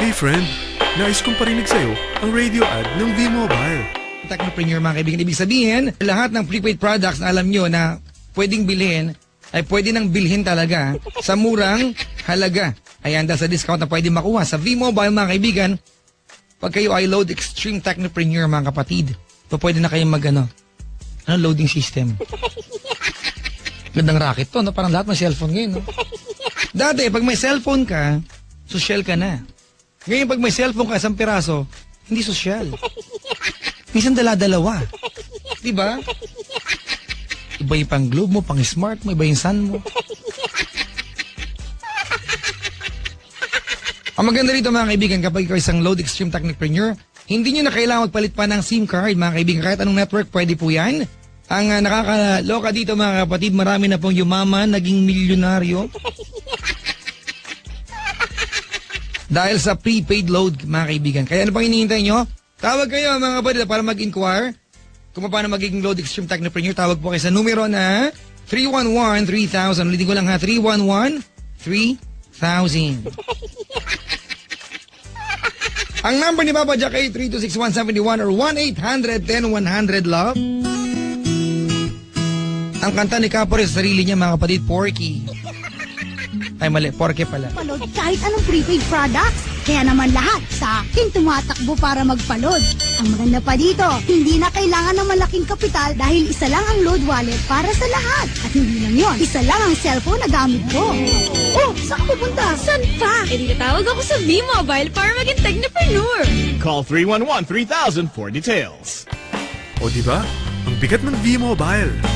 Hey friend, nais kong parinig sa'yo ang radio ad ng V-Mobile. Technopreneur mga kaibigan, ibig sabihin, lahat ng prepaid products na alam nyo na pwedeng bilhin, ay pwede nang bilhin talaga sa murang halaga. Ayan, dahil sa discount na pwede makuha sa V-Mobile mga kaibigan, pag kayo ay load extreme Technopreneur mga kapatid, so pwede na kayong loading system. Gandang racket to, no? Parang lahat may cellphone ngayon, no? Dati, pag may cellphone ka, social ka na. Ngayon, pag may cellphone ka, 1 piraso, hindi social. Minsan dala-dalawa. Diba? Iba yung pang globe mo, pang smart mo, iba yung sun mo. Ang maganda rito mga kaibigan, kapag ikaw isang load extreme Technopreneur, hindi nyo na kailangan magpalit pa ng SIM card mga kaibigan. Kahit anong network, pwede po yan. Ang nakakaloka dito mga kapatid, marami na pong yumaman, naging milyonaryo. Dahil sa prepaid load mga kaibigan. Kaya ano pang hinihintay nyo? Tawag kayo mga kapatid para mag-inquire kung paano magiging load extreme Technopreneur. Tawag po kayo sa numero na 311-3000. Ulitin ko lang ha, 311-3000. Ang number ni Papa Jack ay 326-171 or 1-800-10-100-LOVE. Ang kanta ni Capore sa sarili niya mga kapatid, Porky. Ay mali, Porky pala. Palod kahit anong prepaid products. Kaya naman lahat sa akin tumatakbo para magpalod. Ang maganda pa dito, hindi na kailangan ng malaking kapital dahil isa lang ang load wallet para sa lahat. At hindi lang yon, isa lang ang cellphone na gamit ko. Oh, saan ka pupunta? Saan pa? E di natawag ako sa V-Mobile para maging Technopreneur. Call 311-3000 for details. O diba? Ang bigat ng V-Mobile.